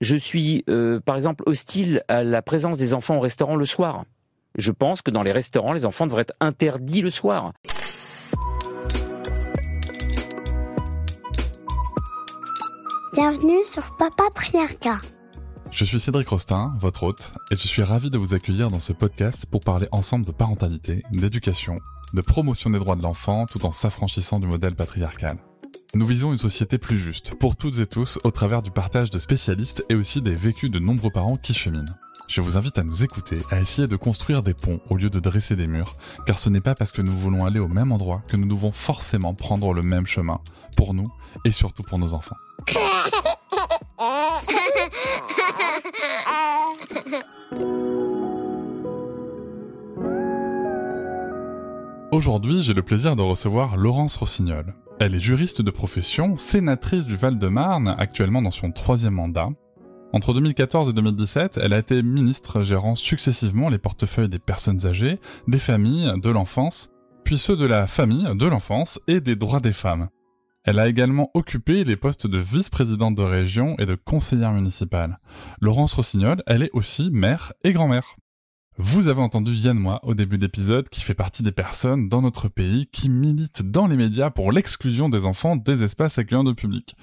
Je suis, par exemple, hostile à la présence des enfants au restaurant le soir. Je pense que dans les restaurants, les enfants devraient être interdits le soir. Bienvenue sur Papatriarcat. Je suis Cédric Rostin, votre hôte, et je suis ravi de vous accueillir dans ce podcast pour parler ensemble de parentalité, d'éducation, de promotion des droits de l'enfant tout en s'affranchissant du modèle patriarcal. Nous visons une société plus juste, pour toutes et tous, au travers du partage de spécialistes et aussi des vécus de nombreux parents qui cheminent. Je vous invite à nous écouter, à essayer de construire des ponts au lieu de dresser des murs, car ce n'est pas parce que nous voulons aller au même endroit que nous devons forcément prendre le même chemin, pour nous et surtout pour nos enfants. Aujourd'hui, j'ai le plaisir de recevoir Laurence Rossignol. Elle est juriste de profession, sénatrice du Val-de-Marne, actuellement dans son 3e mandat. Entre 2014 et 2017, elle a été ministre gérant successivement les portefeuilles des personnes âgées, des familles, de l'enfance, puis ceux de la famille, de l'enfance et des droits des femmes. Elle a également occupé les postes de vice-présidente de région et de conseillère municipale. Laurence Rossignol, elle est aussi mère et grand-mère. Vous avez entendu Yann Moix au début de l'épisode qui fait partie des personnes dans notre pays qui militent dans les médias pour l'exclusion des enfants des espaces accueillants de public.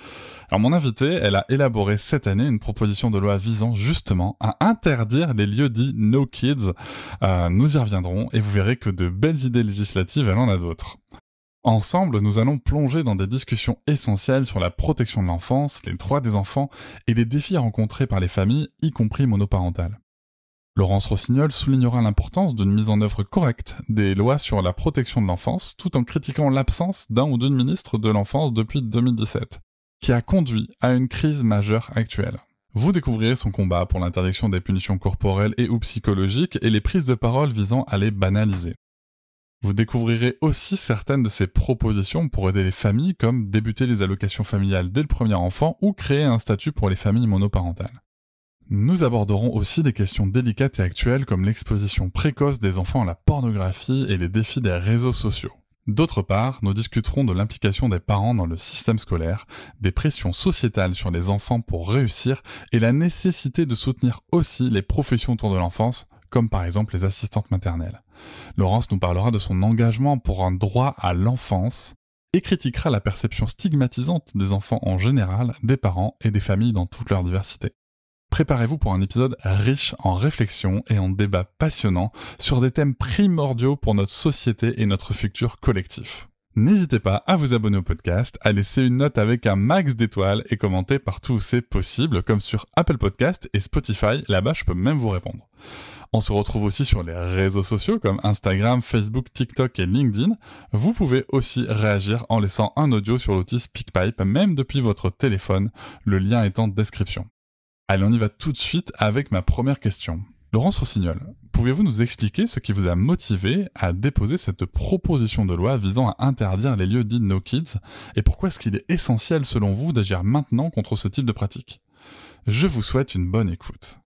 Alors mon invitée, elle a élaboré cette année une proposition de loi visant justement à interdire les lieux dits No Kids. Nous y reviendrons et vous verrez que de belles idées législatives, elle en a d'autres. Ensemble, nous allons plonger dans des discussions essentielles sur la protection de l'enfance, les droits des enfants et les défis rencontrés par les familles, y compris monoparentales. Laurence Rossignol soulignera l'importance d'une mise en œuvre correcte des lois sur la protection de l'enfance, tout en critiquant l'absence d'un ou d'une ministre de l'enfance depuis 2017, qui a conduit à une crise majeure actuelle. Vous découvrirez son combat pour l'interdiction des punitions corporelles et ou psychologiques et les prises de parole visant à les banaliser. Vous découvrirez aussi certaines de ses propositions pour aider les familles, comme débuter les allocations familiales dès le premier enfant ou créer un statut pour les familles monoparentales. Nous aborderons aussi des questions délicates et actuelles comme l'exposition précoce des enfants à la pornographie et les défis des réseaux sociaux. D'autre part, nous discuterons de l'implication des parents dans le système scolaire, des pressions sociétales sur les enfants pour réussir et la nécessité de soutenir aussi les professions autour de l'enfance, comme par exemple les assistantes maternelles. Laurence nous parlera de son engagement pour un droit à l'enfance et critiquera la perception stigmatisante des enfants en général, des parents et des familles dans toute leur diversité. Préparez-vous pour un épisode riche en réflexions et en débats passionnants sur des thèmes primordiaux pour notre société et notre futur collectif. N'hésitez pas à vous abonner au podcast, à laisser une note avec un max d'étoiles et commenter partout où c'est possible, comme sur Apple Podcast et Spotify, là-bas je peux même vous répondre. On se retrouve aussi sur les réseaux sociaux comme Instagram, Facebook, TikTok et LinkedIn. Vous pouvez aussi réagir en laissant un audio sur l'outil SpeakPipe, même depuis votre téléphone, le lien est en description. Allez, on y va tout de suite avec ma première question. Laurence Rossignol, pouvez-vous nous expliquer ce qui vous a motivé à déposer cette proposition de loi visant à interdire les lieux dits No Kids et pourquoi est-ce qu'il est essentiel selon vous d'agir maintenant contre ce type de pratique ? Je vous souhaite une bonne écoute.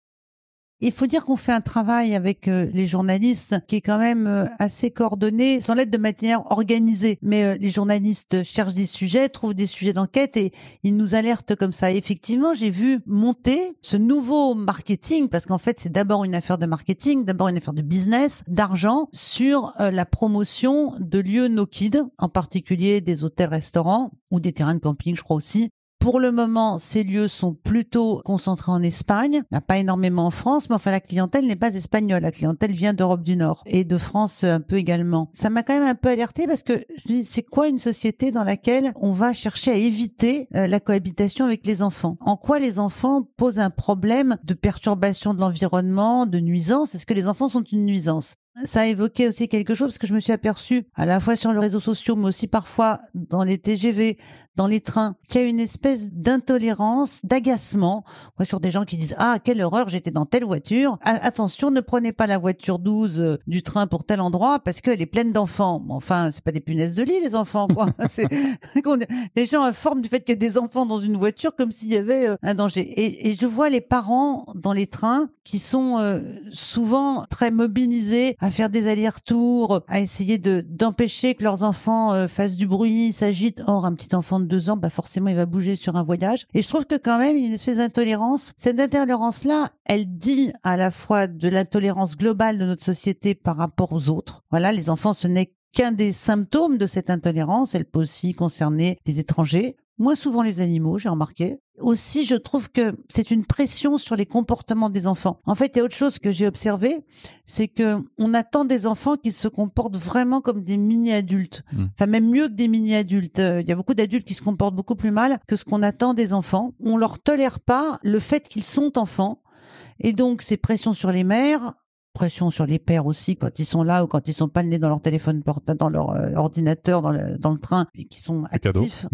Il faut dire qu'on fait un travail avec les journalistes qui est quand même assez coordonné, sans l'être de manière organisée. Mais les journalistes cherchent des sujets, trouvent des sujets d'enquête et ils nous alertent comme ça. Et effectivement, j'ai vu monter ce nouveau marketing, parce qu'en fait, c'est d'abord une affaire de marketing, d'abord une affaire de business, d'argent, sur la promotion de lieux no kids, en particulier des hôtels-restaurants ou des terrains de camping, je crois aussi. Pour le moment, ces lieux sont plutôt concentrés en Espagne. Il n'y a pas énormément en France, mais enfin, la clientèle n'est pas espagnole. La clientèle vient d'Europe du Nord et de France un peu également. Ça m'a quand même un peu alertée parce que je me dis, c'est quoi une société dans laquelle on va chercher à éviter la cohabitation avec les enfants? En quoi les enfants posent un problème de perturbation de l'environnement, de nuisance? Est-ce que les enfants sont une nuisance? Ça a évoqué aussi quelque chose parce que je me suis aperçue à la fois sur les réseaux sociaux mais aussi parfois dans les TGV, dans les trains, qu'il y a une espèce d'intolérance, d'agacement sur des gens qui disent « Ah, quelle horreur, j'étais dans telle voiture. Attention, ne prenez pas la voiture 12 du train pour tel endroit parce qu'elle est pleine d'enfants. » Enfin, c'est pas des punaises de lit, les enfants, quoi. Les gens informent du fait qu'il y a des enfants dans une voiture comme s'il y avait un danger. Et je vois les parents dans les trains qui sont souvent très mobilisés à faire des allers-retours, à essayer d'empêcher que leurs enfants fassent du bruit, s'agitent. Or, un petit enfant de 2 ans, forcément, il va bouger sur un voyage. Et je trouve que quand même, il y a une espèce d'intolérance. Cette intolérance-là, elle dit à la fois de l'intolérance globale de notre société par rapport aux autres. Voilà, les enfants, ce n'est qu'un des symptômes de cette intolérance. Elle peut aussi concerner les étrangers, moins souvent les animaux, j'ai remarqué. Aussi, je trouve que c'est une pression sur les comportements des enfants. En fait, il y a autre chose que j'ai observé, c'est que on attend des enfants qui se comportent vraiment comme des mini-adultes. Enfin, même mieux que des mini-adultes. Il y a beaucoup d'adultes qui se comportent beaucoup plus mal que ce qu'on attend des enfants. On leur tolère pas le fait qu'ils sont enfants. Et donc, c'est pression sur les mères, pression sur les pères aussi quand ils sont là ou quand ils sont pas le nez dans leur téléphone portable, dans leur ordinateur, dans le train, et qui sont actifs.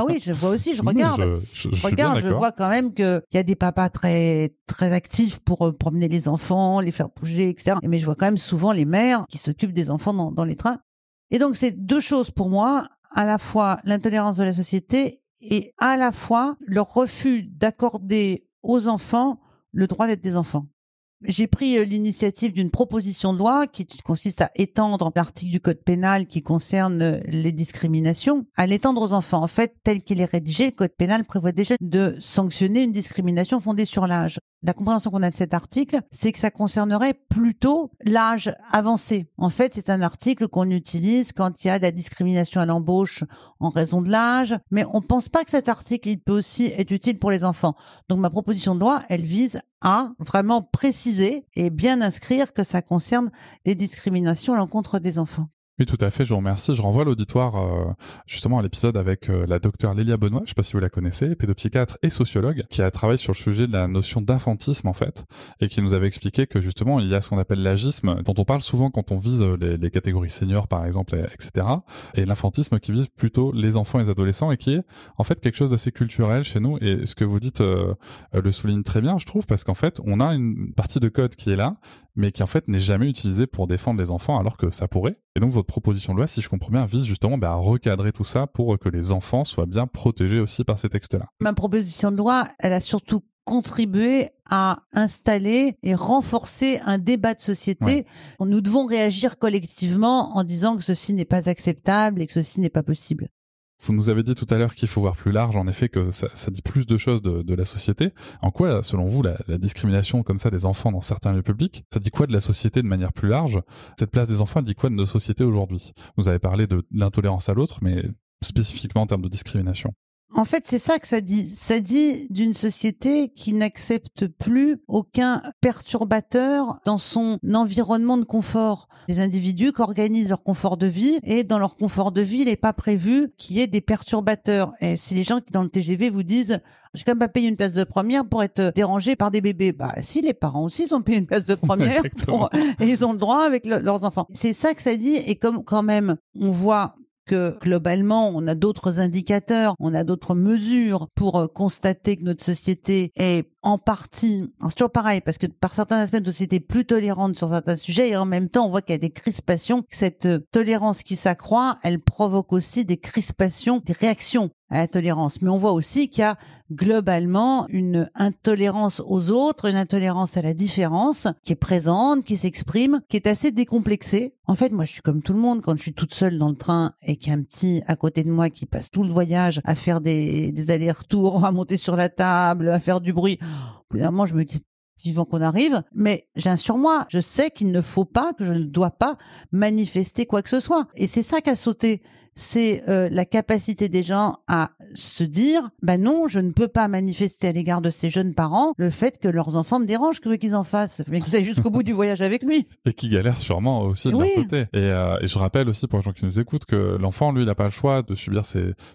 Oui, je vois aussi, je regarde. Je regarde, je vois quand même qu'il y a des papas très, très actifs pour promener les enfants, les faire bouger, etc. Mais je vois quand même souvent les mères qui s'occupent des enfants dans les trains. Et donc, c'est deux choses pour moi, à la fois l'intolérance de la société et à la fois leur refus d'accorder aux enfants le droit d'être des enfants. J'ai pris l'initiative d'une proposition de loi qui consiste à étendre l'article du Code pénal qui concerne les discriminations, à l'étendre aux enfants. En fait, tel qu'il est rédigé, le Code pénal prévoit déjà de sanctionner une discrimination fondée sur l'âge. La compréhension qu'on a de cet article, c'est que ça concernerait plutôt l'âge avancé. En fait, c'est un article qu'on utilise quand il y a de la discrimination à l'embauche en raison de l'âge, mais on pense pas que cet article, il peut aussi être utile pour les enfants. Donc ma proposition de loi, elle vise à vraiment préciser et bien inscrire que ça concerne les discriminations à l'encontre des enfants. Oui, tout à fait, je vous remercie. Je renvoie l'auditoire justement à l'épisode avec la docteure Lélia Benoît, je ne sais pas si vous la connaissez, pédopsychiatre et sociologue, qui a travaillé sur le sujet de la notion d'infantisme en fait, et qui nous avait expliqué que justement il y a ce qu'on appelle l'agisme, dont on parle souvent quand on vise les catégories seniors par exemple, etc. Et l'infantisme qui vise plutôt les enfants et les adolescents et qui est en fait quelque chose d'assez culturel chez nous. Et ce que vous dites le souligne très bien, je trouve, parce qu'en fait on a une partie de code qui est là, mais qui en fait n'est jamais utilisé pour défendre les enfants alors que ça pourrait. Et donc votre proposition de loi, si je comprends bien, vise justement à recadrer tout ça pour que les enfants soient bien protégés aussi par ces textes-là. Ma proposition de loi, elle a surtout contribué à installer et renforcer un débat de société. Ouais. Nous devons réagir collectivement en disant que ceci n'est pas acceptable et que ceci n'est pas possible. Vous nous avez dit tout à l'heure qu'il faut voir plus large, en effet, que ça dit plus de choses de la société. En quoi, selon vous, la discrimination comme ça des enfants dans certains lieux publics, ça dit quoi de la société de manière plus large? Cette place des enfants, elle dit quoi de nos sociétés aujourd'hui? Vous avez parlé de l'intolérance à l'autre, mais spécifiquement en termes de discrimination. En fait, c'est ça que ça dit. Ça dit d'une société qui n'accepte plus aucun perturbateur dans son environnement de confort. Des individus qui organisent leur confort de vie et dans leur confort de vie, il n'est pas prévu qu'il y ait des perturbateurs. Et si les gens qui dans le TGV vous disent « j'ai quand même pas payé une place de première pour être dérangé par des bébés », si les parents aussi ils ont payé une place de première et ils ont le droit avec leurs enfants. C'est ça que ça dit. Et comme quand même on voit que globalement, on a d'autres indicateurs, on a d'autres mesures pour constater que notre société est en partie, c'est toujours pareil, parce que par certains aspects, notre société est plus tolérante sur certains sujets, et en même temps, on voit qu'il y a des crispations. Cette tolérance qui s'accroît, elle provoque aussi des crispations, des réactions à la tolérance. Mais on voit aussi qu'il y a globalement une intolérance aux autres, une intolérance à la différence qui est présente, qui s'exprime, qui est assez décomplexée. En fait, moi, je suis comme tout le monde quand je suis toute seule dans le train et qu'il y a un petit à côté de moi qui passe tout le voyage à faire des allers-retours, à monter sur la table, à faire du bruit. Au bout d'un moment, je me dis, vivant qu'on arrive, mais j'ai un surmoi. Je sais qu'il ne faut pas, que je ne dois pas manifester quoi que ce soit. Et c'est ça qu'a sauté. C'est la capacité des gens à se dire non, je ne peux pas manifester à l'égard de ces jeunes parents le fait que leurs enfants me dérangent, que qu'ils en fassent, mais qu'ils aillent jusqu'au bout du voyage avec lui. Et qui galèrent sûrement aussi de leur côté. Et je rappelle aussi pour les gens qui nous écoutent que l'enfant, lui, il n'a pas le choix de subir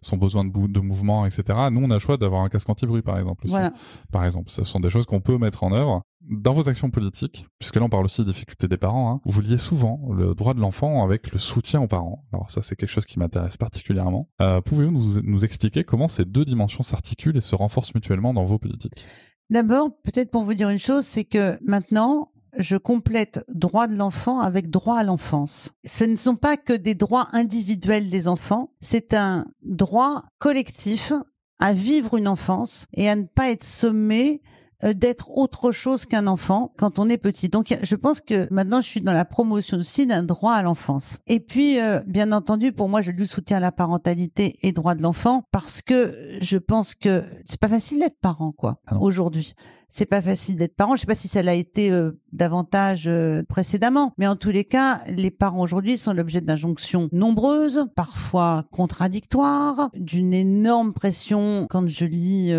son besoin de mouvement, etc. Nous, on a le choix d'avoir un casque anti-bruit, par exemple. Aussi. Voilà. Par exemple, ce sont des choses qu'on peut mettre en œuvre. Dans vos actions politiques, puisque là on parle aussi des difficultés des parents, vous liez souvent le droit de l'enfant avec le soutien aux parents. Alors ça c'est quelque chose qui m'intéresse particulièrement. Pouvez-vous nous expliquer comment ces deux dimensions s'articulent et se renforcent mutuellement dans vos politiques? D'abord, peut-être pour vous dire une chose, c'est que maintenant, je complète droit de l'enfant avec droit à l'enfance. Ce ne sont pas que des droits individuels des enfants, c'est un droit collectif à vivre une enfance et à ne pas être sommé d'être autre chose qu'un enfant quand on est petit. Donc je pense que maintenant je suis dans la promotion aussi d'un droit à l'enfance. Et puis bien entendu, pour moi, je lui soutiens la parentalité et droit de l'enfant parce que je pense que c'est pas facile d'être parent, quoi, aujourd'hui. C'est pas facile d'être parent. Je sais pas si ça l'a été davantage précédemment, mais en tous les cas, les parents aujourd'hui sont l'objet d'injonctions nombreuses, parfois contradictoires, d'une énorme pression. Quand je lis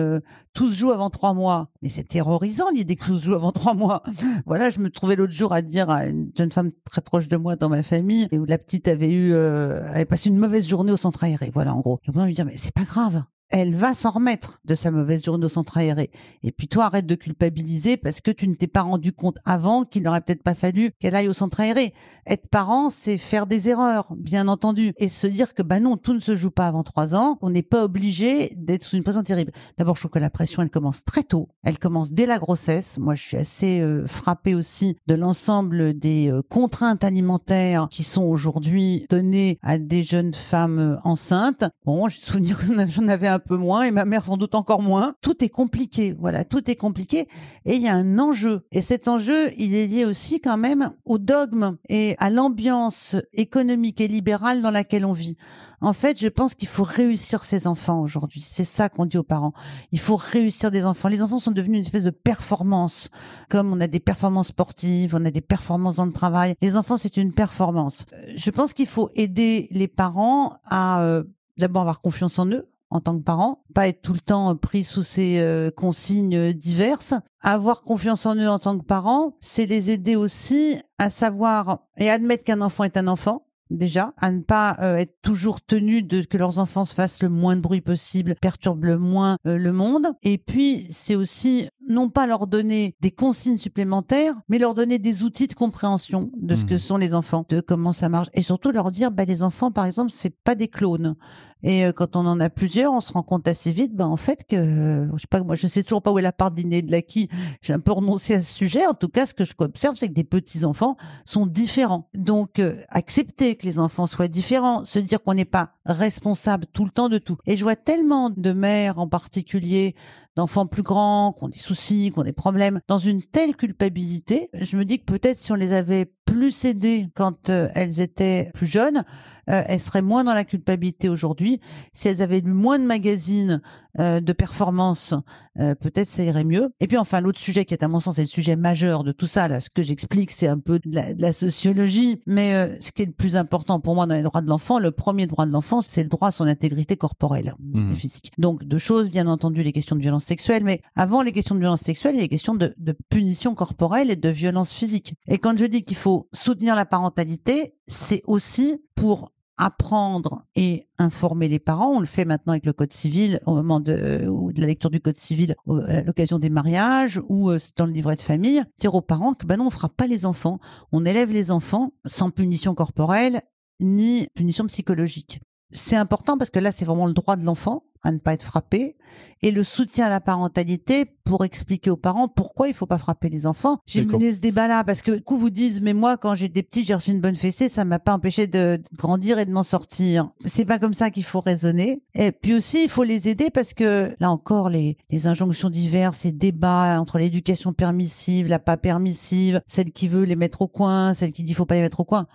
tout se joue avant 3 mois, mais c'est terrorisant l'idée que tout se joue avant 3 mois. Voilà, je me trouvais l'autre jour à dire à une jeune femme très proche de moi dans ma famille, et où la petite avait passé une mauvaise journée au centre aéré. Voilà, en gros. Et moi, je lui dis mais c'est pas grave. Elle va s'en remettre de sa mauvaise journée au centre aéré. Et puis toi, arrête de culpabiliser parce que tu ne t'es pas rendu compte avant qu'il n'aurait peut-être pas fallu qu'elle aille au centre aéré. Être parent, c'est faire des erreurs, bien entendu. Et se dire que non, tout ne se joue pas avant 3 ans. On n'est pas obligé d'être sous une pression terrible. D'abord, je trouve que la pression, elle commence très tôt. Elle commence dès la grossesse. Moi, je suis assez frappée aussi de l'ensemble des contraintes alimentaires qui sont aujourd'hui données à des jeunes femmes enceintes. Bon, j'ai souvenir que j'en avais un peu moins et ma mère sans doute encore moins. Tout est compliqué, voilà, tout est compliqué et il y a un enjeu. Et cet enjeu, il est lié aussi quand même au dogme et à l'ambiance économique et libérale dans laquelle on vit. En fait, je pense qu'il faut réussir ses enfants aujourd'hui. C'est ça qu'on dit aux parents. Il faut réussir des enfants. Les enfants sont devenus une espèce de performance. Comme on a des performances sportives, on a des performances dans le travail. Les enfants, c'est une performance. Je pense qu'il faut aider les parents à d'abord avoir confiance en eux, en tant que parent, pas être tout le temps pris sous ces consignes diverses. Avoir confiance en eux en tant que parents, c'est les aider aussi à savoir et admettre qu'un enfant est un enfant, déjà, à ne pas être toujours tenus de que leurs enfants se fassent le moins de bruit possible, perturbent le moins le monde. Et puis, c'est aussi non pas leur donner des consignes supplémentaires, mais leur donner des outils de compréhension de ce que sont les enfants, de comment ça marche. Et surtout leur dire, les enfants, par exemple, c'est pas des clones. Et quand on en a plusieurs, on se rend compte assez vite, en fait, que, je sais pas, moi, je sais toujours pas où est la part de l'inné et de l'acquis. J'ai un peu renoncé à ce sujet. En tout cas, ce que je observe, c'est que des petits-enfants sont différents. Donc, accepter que les enfants soient différents, se dire qu'on n'est pas responsable tout le temps de tout. Et je vois tellement de mères, en particulier, d'enfants plus grands, qui ont des soucis, qui ont des problèmes, dans une telle culpabilité. Je me dis que peut-être si on les avait plus aidées quand elles étaient plus jeunes, elles seraient moins dans la culpabilité aujourd'hui. Si elles avaient lu moins de magazines de performance, peut-être ça irait mieux. Et puis enfin, l'autre sujet qui est à mon sens, c'est le sujet majeur de tout ça. Là, ce que j'explique, c'est un peu de la sociologie. Mais ce qui est le plus important pour moi dans les droits de l'enfant, le premier droit de l'enfant, c'est le droit à son intégrité corporelle et physique. Donc, deux choses, bien entendu, les questions de violence sexuelle. Mais avant les questions de violence sexuelle, il y a les questions de punition corporelle et de violence physique. Et quand je dis qu'il faut soutenir la parentalité, c'est aussi pour apprendre et informer les parents. On le fait maintenant avec le Code civil au moment de la lecture du Code civil à l'occasion des mariages ou dans le livret de famille. Dire aux parents que non, on fera pas les enfants. On élève les enfants sans punition corporelle ni punition psychologique. C'est important parce que là, c'est vraiment le droit de l'enfant à ne pas être frappé et le soutien à la parentalité pour expliquer aux parents pourquoi il faut pas frapper les enfants. J'ai mené ce débat-là parce que, du coup, vous disent, mais moi, quand j'ai des petits, j'ai reçu une bonne fessée, ça m'a pas empêché de grandir et de m'en sortir. C'est pas comme ça qu'il faut raisonner. Et puis aussi, il faut les aider parce que, là encore, les injonctions diverses, les débats entre l'éducation permissive, la pas permissive, celle qui veut les mettre au coin, celle qui dit faut pas les mettre au coin.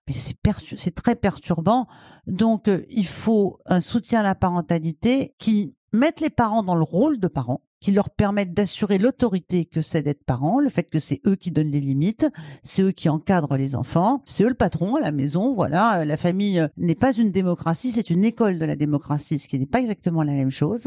Mais c'est très perturbant. Donc, il faut un soutien à la parentalité qui mette les parents dans le rôle de parents, qui leur permettent d'assurer l'autorité que c'est d'être parent, le fait que c'est eux qui donnent les limites, c'est eux qui encadrent les enfants, c'est eux le patron à la maison, voilà. La famille n'est pas une démocratie, c'est une école de la démocratie, ce qui n'est pas exactement la même chose.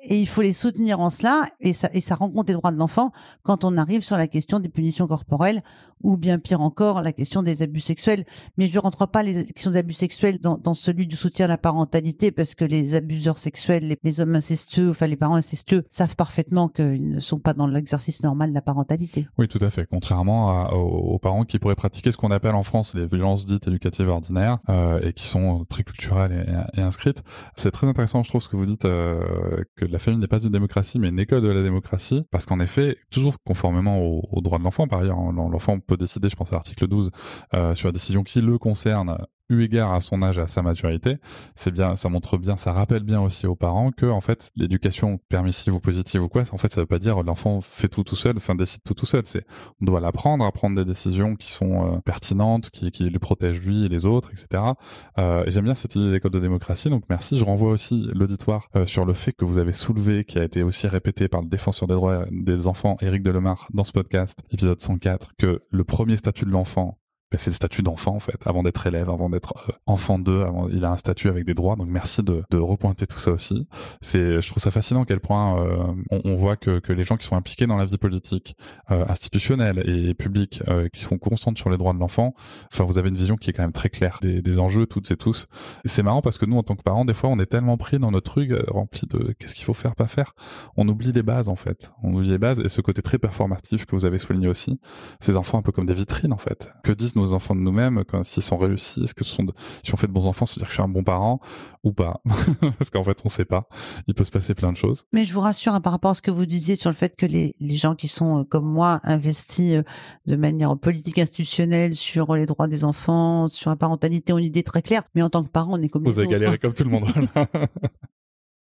Et il faut les soutenir en cela, et ça rencontre les droits de l'enfant quand on arrive sur la question des punitions corporelles, ou bien pire encore, la question des abus sexuels. Mais je ne rentre pas les questions des abus sexuels dans celui du soutien à la parentalité, parce que les abuseurs sexuels, les hommes incestueux, enfin les parents incestueux, savent parfaitement qu'ils ne sont pas dans l'exercice normal de la parentalité. Oui, tout à fait. Contrairement aux parents qui pourraient pratiquer ce qu'on appelle en France les violences dites éducatives ordinaires, et qui sont très culturelles et inscrites. C'est très intéressant, je trouve, ce que vous dites, que la famille n'est pas une démocratie, mais une école de la démocratie, parce qu'en effet, toujours conformément aux droits de l'enfant, par ailleurs, l'enfant peut décider, je pense à l'article 12, sur la décision qui le concerne, eu égard à son âge et à sa maturité, c'est bien, ça montre bien, ça rappelle bien aussi aux parents que, en fait, l'éducation permissive ou positive ou quoi, en fait, ça veut pas dire l'enfant fait tout seul, enfin, décide tout seul. C'est, on doit l'apprendre à prendre des décisions qui sont pertinentes, qui lui protègent lui et les autres, etc. Et j'aime bien cette idée d'école de démocratie, donc merci. Je renvoie aussi l'auditoire sur le fait que vous avez soulevé, qui a été aussi répété par le défenseur des droits des enfants, Éric Delemare, dans ce podcast, épisode 104, que le premier statut de l'enfant, c'est le statut d'enfant, en fait, avant d'être élève, avant d'être enfant d'eux, il a un statut avec des droits, donc merci de repointer tout ça aussi. Je trouve ça fascinant à quel point on voit que les gens qui sont impliqués dans la vie politique, institutionnelle et publique, qui sont constantes sur les droits de l'enfant, enfin, vous avez une vision qui est quand même très claire des enjeux, toutes et tous. Et c'est marrant parce que nous, en tant que parents, des fois, on est tellement pris dans notre truc, rempli de qu'est-ce qu'il faut faire, pas faire. On oublie des bases, en fait. On oublie les bases, et ce côté très performatif que vous avez souligné aussi, ces enfants un peu comme des vitrines, en fait. Que disent nos enfants de nous-mêmes, s'ils sont réussis, est-ce que si on fait de bons enfants, c'est-à-dire que je suis un bon parent ou pas? Parce qu'en fait, on sait pas. Il peut se passer plein de choses. Mais je vous rassure par rapport à ce que vous disiez sur le fait que les gens qui sont comme moi investis de manière politique institutionnelle sur les droits des enfants, sur la parentalité, ont une idée très claire. Mais en tant que parent, on est comme les autres. Vous avez galéré comme tout le monde.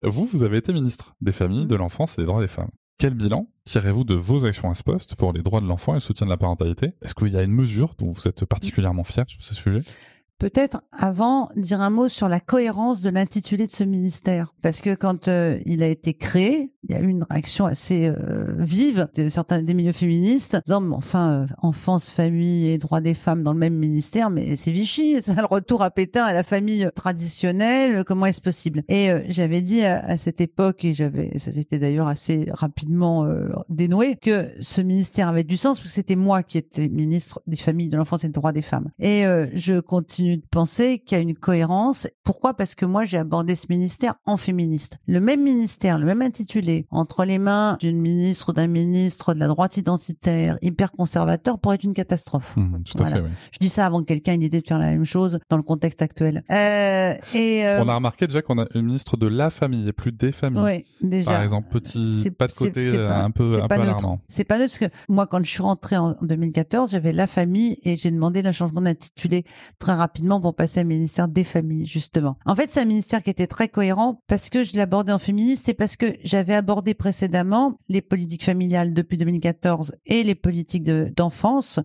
Vous avez été ministre des familles, de l'enfance et des droits des femmes. Quel bilan tirez-vous de vos actions à ce poste pour les droits de l'enfant et le soutien de la parentalité? Est-ce qu'il y a une mesure dont vous êtes particulièrement fier sur ce sujet? Peut-être avant dire un mot sur la cohérence de l'intitulé de ce ministère, parce que quand il a été créé, il y a eu une réaction assez vive de certains des milieux féministes, disant mais enfin enfance, famille et droits des femmes dans le même ministère, mais c'est Vichy, c'est le retour à Pétain à la famille traditionnelle, comment est-ce possible? Et j'avais dit à cette époque, et ça s'était d'ailleurs assez rapidement dénoué, que ce ministère avait du sens parce que c'était moi qui étais ministre des familles, de l'enfance et des droits des femmes. Et je continue de penser qu'il y a une cohérence. Pourquoi? Parce que moi, j'ai abordé ce ministère en féministe. Le même ministère, le même intitulé, entre les mains d'une ministre ou d'un ministre de la droite identitaire, hyper conservateur, pourrait être une catastrophe. Tout à fait, oui. Je dis ça avant que quelqu'un ait l'idée de faire la même chose dans le contexte actuel. On a remarqué déjà qu'on a une ministre de la famille et plus des familles. Oui, déjà. Par exemple, pas de côté un peu alarmant. C'est pas neutre parce que moi, quand je suis rentrée en 2014, j'avais la famille et j'ai demandé le changement d'intitulé très rapidement pour passer au ministère des familles, justement. En fait, c'est un ministère qui était très cohérent parce que je l'abordais en féministe et parce que j'avais abordé précédemment les politiques familiales depuis 2014 et les politiques d'enfance,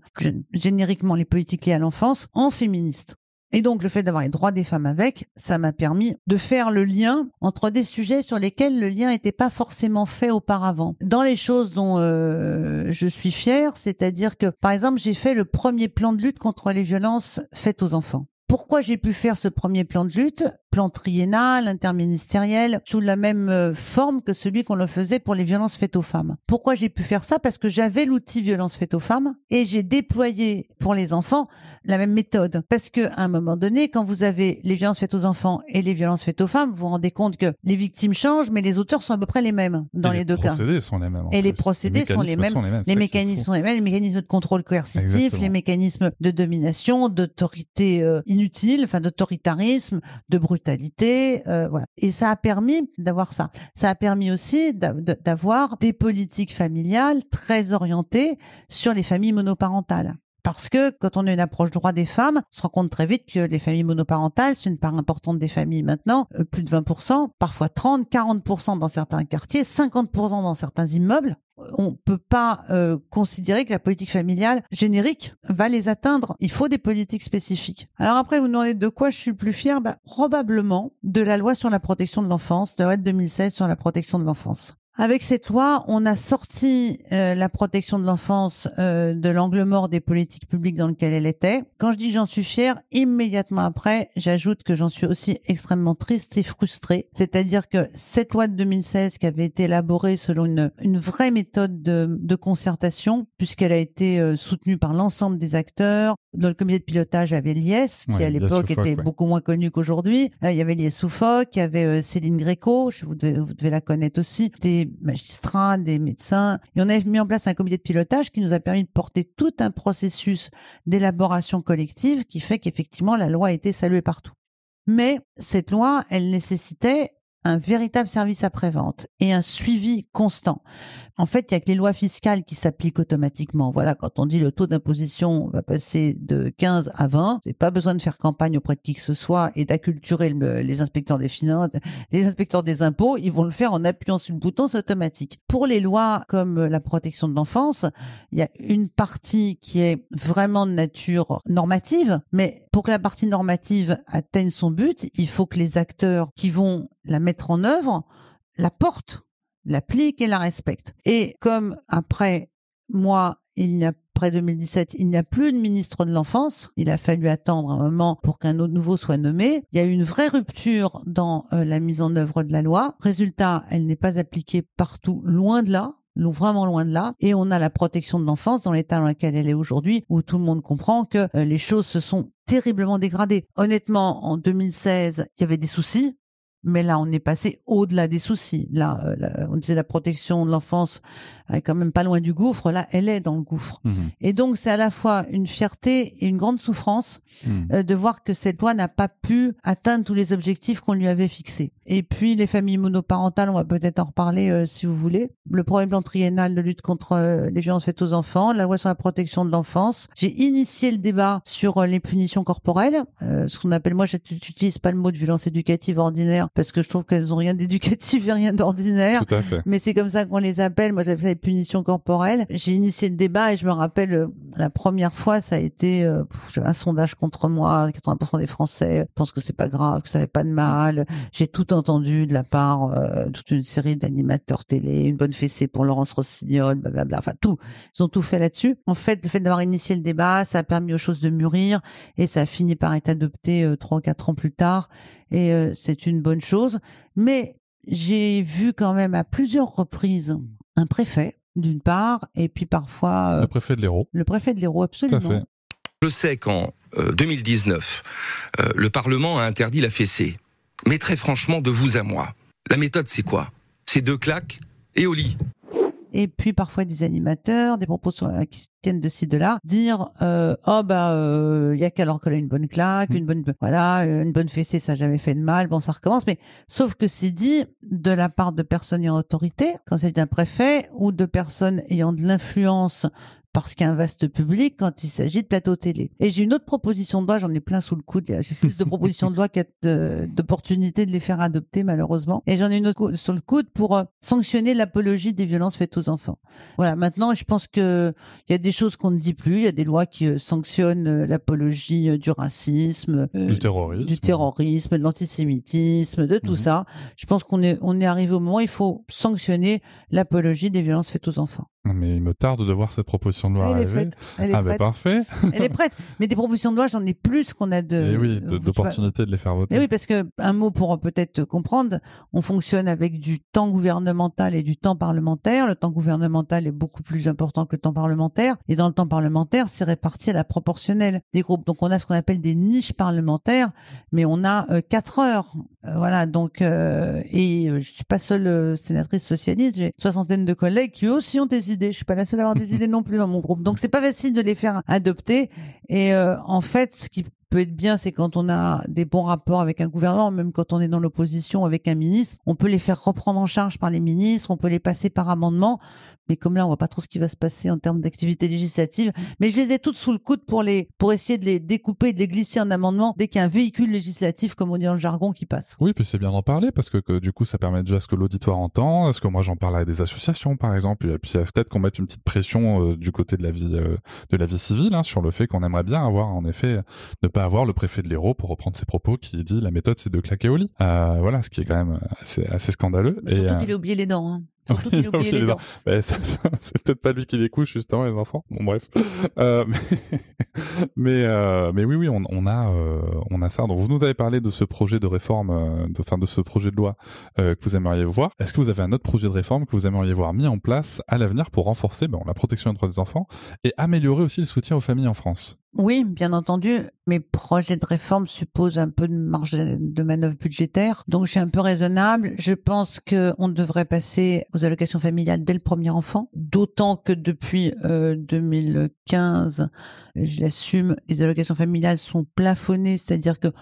génériquement les politiques liées à l'enfance, en féministe. Et donc, le fait d'avoir les droits des femmes avec, ça m'a permis de faire le lien entre des sujets sur lesquels le lien n'était pas forcément fait auparavant. Dans les choses dont je suis fière, c'est-à-dire que, par exemple, j'ai fait le premier plan de lutte contre les violences faites aux enfants. Pourquoi j'ai pu faire ce premier plan de lutte, plan triennal, interministériel, sous la même forme que celui qu'on le faisait pour les violences faites aux femmes? Pourquoi j'ai pu faire ça? Parce que j'avais l'outil violences faites aux femmes et j'ai déployé pour les enfants la même méthode. Parce que à un moment donné, quand vous avez les violences faites aux enfants et les violences faites aux femmes, vous vous rendez compte que les victimes changent, mais les auteurs sont à peu près les mêmes dans les deux cas. Les procédés sont les mêmes. Et les procédés sont les mêmes. Les mécanismes sont les mêmes. Les mécanismes de contrôle coercitif, Exactement. les mécanismes de domination, d'autorité inutile, enfin d'autoritarisme, de brutalité, voilà. Et ça a permis d'avoir ça. Ça a permis aussi d'avoir des politiques familiales très orientées sur les familles monoparentales. Parce que quand on a une approche droit des femmes, on se rend compte très vite que les familles monoparentales, c'est une part importante des familles maintenant, plus de 20%, parfois 30, 40% dans certains quartiers, 50% dans certains immeubles. On peut pas considérer que la politique familiale générique va les atteindre. Il faut des politiques spécifiques. Alors après, vous me demandez de quoi je suis le plus fière? Probablement de la loi sur la protection de l'enfance, de la loi de 2016 sur la protection de l'enfance. Avec cette loi, on a sorti la protection de l'enfance de l'angle mort des politiques publiques dans lequel elle était. Quand je dis j'en suis fière, immédiatement après, j'ajoute que j'en suis aussi extrêmement triste et frustrée. C'est-à-dire que cette loi de 2016 qui avait été élaborée selon une vraie méthode de concertation, puisqu'elle a été soutenue par l'ensemble des acteurs. Dans le comité de pilotage, il y avait l'IES, qui à l'époque était beaucoup moins connu qu'aujourd'hui. Il y avait l'IES Soufoc, il y avait Céline Gréco, vous devez la connaître aussi, des magistrats, des médecins. Et on avait mis en place un comité de pilotage qui nous a permis de porter tout un processus d'élaboration collective qui fait qu'effectivement la loi a été saluée partout. Mais cette loi, elle nécessitait un véritable service après-vente et un suivi constant. En fait, il y a que les lois fiscales qui s'appliquent automatiquement. Voilà, quand on dit le taux d'imposition va passer de 15 à 20, c'est pas besoin de faire campagne auprès de qui que ce soit et d'acculturer les inspecteurs des finances, les inspecteurs des impôts, ils vont le faire en appuyant sur le bouton, c'est automatique. Pour les lois comme la protection de l'enfance, il y a une partie qui est vraiment de nature normative, mais pour que la partie normative atteigne son but, il faut que les acteurs qui vont la mettre en œuvre la portent, l'appliquent et la respectent. Et comme après après 2017, il n'y a plus de ministre de l'Enfance, il a fallu attendre un moment pour qu'un autre nouveau soit nommé. Il y a eu une vraie rupture dans la mise en œuvre de la loi. Résultat, elle n'est pas appliquée partout, loin de là. Vraiment loin de là. Et on a la protection de l'enfance dans l'état dans lequel elle est aujourd'hui, où tout le monde comprend que les choses se sont terriblement dégradées. Honnêtement, en 2016, il y avait des soucis. Mais là, on est passé au-delà des soucis. Là, on disait la protection de l'enfance est quand même pas loin du gouffre. Là, elle est dans le gouffre. Et donc, c'est à la fois une fierté et une grande souffrance de voir que cette loi n'a pas pu atteindre tous les objectifs qu'on lui avait fixés. Et puis, les familles monoparentales, on va peut-être en reparler si vous voulez. Le premier plan triennal de lutte contre les violences faites aux enfants, la loi sur la protection de l'enfance. J'ai initié le débat sur les punitions corporelles, ce qu'on appelle, moi, j'utilise pas le mot de violence éducative ordinaire, parce que je trouve qu'elles ont rien d'éducatif et rien d'ordinaire. Tout à fait. Mais c'est comme ça qu'on les appelle. Moi, j'appelle ça les punitions corporelles. J'ai initié le débat et je me rappelle, la première fois, ça a été un sondage contre moi. 80% des Français pensent que c'est pas grave, que ça fait pas de mal. J'ai tout entendu de la part toute une série d'animateurs télé, une bonne fessée pour Laurence Rossignol, blablabla. Enfin, tout. Ils ont tout fait là-dessus. En fait, le fait d'avoir initié le débat, ça a permis aux choses de mûrir et ça a fini par être adopté 3 ou 4 ans plus tard. Et c'est une bonne chose. Mais j'ai vu quand même à plusieurs reprises un préfet, d'une part, et puis parfois... le préfet de l'Hérault. Le préfet de l'Hérault, absolument. Tout à fait. Je sais qu'en 2019, le Parlement a interdit la fessée. Mais très franchement, de vous à moi, la méthode c'est quoi? C'est 2 claques et au lit. Et puis parfois des animateurs, des propos qui tiennent de ci de là, dire il y a qu'à leur coller une bonne claque, une bonne fessée, ça n'a jamais fait de mal, bon ça recommence. Mais sauf que c'est dit de la part de personnes ayant autorité, quand c'est d'un préfet ou de personnes ayant de l'influence parce qu'il y a un vaste public quand il s'agit de plateau télé. Et j'ai une autre proposition de loi, j'en ai plein sous le coude, j'ai plus de propositions de loi qu'il y a d'opportunités de les faire adopter malheureusement. Et j'en ai une autre sur le coude pour sanctionner l'apologie des violences faites aux enfants. Voilà, maintenant je pense que il y a des choses qu'on ne dit plus, il y a des lois qui sanctionnent l'apologie du racisme, du terrorisme, de l'antisémitisme, de tout ça. Je pense qu'on est arrivé au moment où il faut sanctionner l'apologie des violences faites aux enfants. Mais il me tarde de voir cette proposition de loi arriver. Elle est prête. Parfait. Elle est prête. Mais des propositions de loi, j'en ai plus qu'on a d'opportunités de les faire voter. Et oui, parce que un mot pour peut-être comprendre, on fonctionne avec du temps gouvernemental et du temps parlementaire. Le temps gouvernemental est beaucoup plus important que le temps parlementaire. Et dans le temps parlementaire, c'est réparti à la proportionnelle des groupes. Donc on a ce qu'on appelle des niches parlementaires, mais on a 4 heures. Voilà, donc je suis pas seule sénatrice socialiste, j'ai une soixantaine de collègues qui aussi ont des idées. Je suis pas la seule à avoir des idées non plus dans mon groupe. Donc c'est pas facile de les faire adopter. Et en fait, ce qui peut être bien, c'est quand on a des bons rapports avec un gouvernement, même quand on est dans l'opposition avec un ministre, on peut les faire reprendre en charge par les ministres, on peut les passer par amendement. Mais comme là, on voit pas trop ce qui va se passer en termes d'activité législative. Mais je les ai toutes sous le coude pour essayer de les découper et de les glisser en amendement dès qu'il y a un véhicule législatif, comme on dit dans le jargon, qui passe. Oui, puis c'est bien d'en parler parce que du coup, ça permet déjà ce que l'auditoire entend, à ce que moi j'en parle à des associations, par exemple, et puis peut-être qu'on mette une petite pression du côté de la vie civile sur le fait qu'on aimerait bien avoir, en effet, ne pas avoir le préfet de l'Hérault, pour reprendre ses propos, qui dit la méthode c'est de claquer au lit. Voilà, ce qui est quand même assez scandaleux. Surtout qu'il a oublié les dents. Surtout qu'il a oublié les dents. C'est peut-être pas lui qui les couche, justement, les enfants. Bon, bref. Mais oui, on a ça. Donc, vous nous avez parlé de ce projet de réforme, de ce projet de loi que vous aimeriez voir. Est-ce que vous avez un autre projet de réforme que vous aimeriez voir mis en place à l'avenir pour renforcer la protection des droits des enfants et améliorer aussi le soutien aux familles en France? Oui, bien entendu. Mes projets de réforme supposent un peu de marge de manœuvre budgétaire. Donc, je suis un peu raisonnable. Je pense qu'on devrait passer aux allocations familiales dès le premier enfant. D'autant que depuis 2015, je l'assume, les allocations familiales sont plafonnées. C'est-à-dire que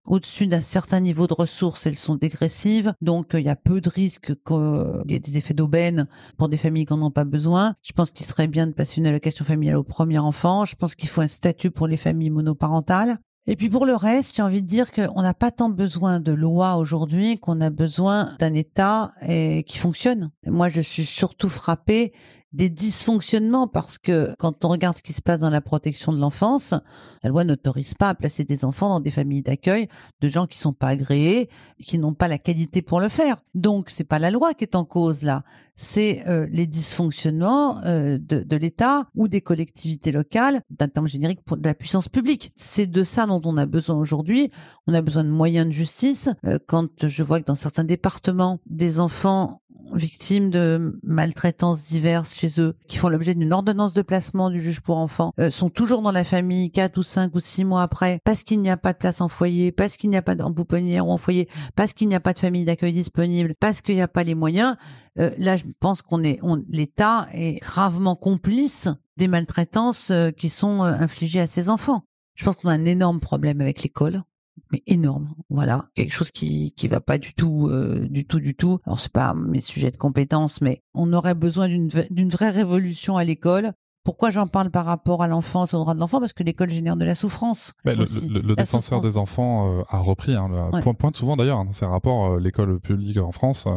Au-dessus d'un certain niveau de ressources, elles sont dégressives. Donc, il y a peu de risques qu'il y ait des effets d'aubaine pour des familles qui n'en ont pas besoin. Je pense qu'il serait bien de passer une allocation familiale au premier enfant. Je pense qu'il faut un statut pour les familles monoparentales. Et puis pour le reste, j'ai envie de dire qu'on n'a pas tant besoin de lois aujourd'hui qu'on a besoin d'un État qui fonctionne. Moi, je suis surtout frappée des dysfonctionnements parce que quand on regarde ce qui se passe dans la protection de l'enfance, la loi n'autorise pas à placer des enfants dans des familles d'accueil de gens qui sont pas agréés, qui n'ont pas la qualité pour le faire. Donc c'est pas la loi qui est en cause là, c'est les dysfonctionnements de l'État ou des collectivités locales, d'un terme générique pour de la puissance publique. C'est de ça dont on a besoin aujourd'hui. On a besoin de moyens de justice. Quand je vois que dans certains départements, des enfants victimes de maltraitances diverses chez eux, qui font l'objet d'une ordonnance de placement du juge pour enfants, sont toujours dans la famille 4 ou 5 ou 6 mois après, parce qu'il n'y a pas de place en foyer, parce qu'il n'y a pas en pouponnière ou en foyer, parce qu'il n'y a pas de famille d'accueil disponible, parce qu'il n'y a pas les moyens. Là, je pense l'État est gravement complice des maltraitances qui sont infligées à ces enfants. Je pense qu'on a un énorme problème avec l'école. Mais énorme, voilà, quelque chose qui va pas du tout. Alors c'est pas mes sujets de compétences, mais on aurait besoin d'une vraie révolution à l'école. Pourquoi j'en parle par rapport à l'enfance, aux droits de l'enfant? Parce que l'école génère de la souffrance. Le défenseur des enfants a repris, pointe souvent d'ailleurs dans ses rapports l'école publique en France,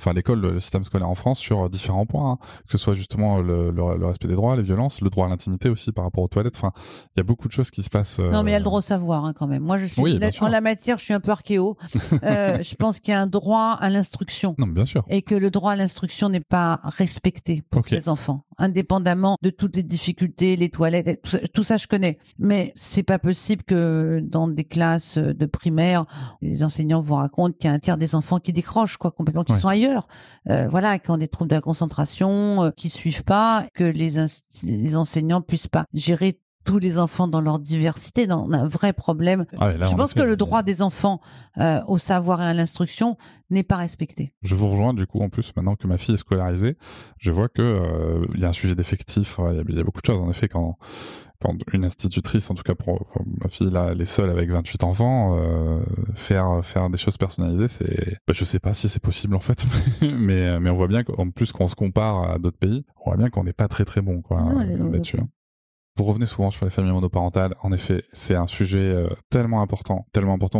le système scolaire en France sur différents points, que ce soit justement le respect des droits, les violences, le droit à l'intimité aussi par rapport aux toilettes. Enfin, il y a beaucoup de choses qui se passent. Non, mais il y a le droit au savoir quand même. Moi, je suis en la matière, je suis un peu archéo. Je pense qu'il y a un droit à l'instruction. Non, bien sûr. Et que le droit à l'instruction n'est pas respecté pour les enfants, indépendamment de toutes les difficultés, les toilettes, tout ça je connais. Mais c'est pas possible que dans des classes de primaire, les enseignants vous racontent qu'il y a un tiers des enfants qui décrochent, complètement, qui sont ailleurs. Qui ont des troubles de la concentration, qui suivent pas, que les enseignants puissent pas gérer tous les enfants dans leur diversité. On a un vrai problème. Je pense que le droit des enfants au savoir et à l'instruction n'est pas respecté. Je vous rejoins du coup en plus maintenant que ma fille est scolarisée, je vois que il y a un sujet d'effectif, il y a beaucoup de choses en effet quand une institutrice, en tout cas pour ma fille là, elle est seule avec 28 enfants, faire des choses personnalisées, je sais pas si c'est possible en fait, mais on voit bien qu'en plus quand on se compare à d'autres pays, on voit bien qu'on n'est pas très très bon là-dessus. Vous revenez souvent sur les familles monoparentales. En effet, c'est un sujet tellement important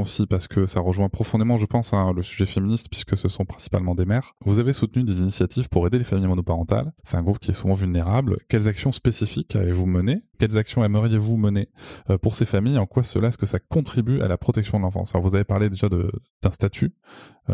aussi parce que ça rejoint profondément, je pense, le sujet féministe puisque ce sont principalement des mères. Vous avez soutenu des initiatives pour aider les familles monoparentales. C'est un groupe qui est souvent vulnérable. Quelles actions spécifiques avez-vous menées? Quelles actions aimeriez-vous mener pour ces familles? En quoi est-ce que ça contribue à la protection de l'enfance? Alors vous avez parlé déjà d'un statut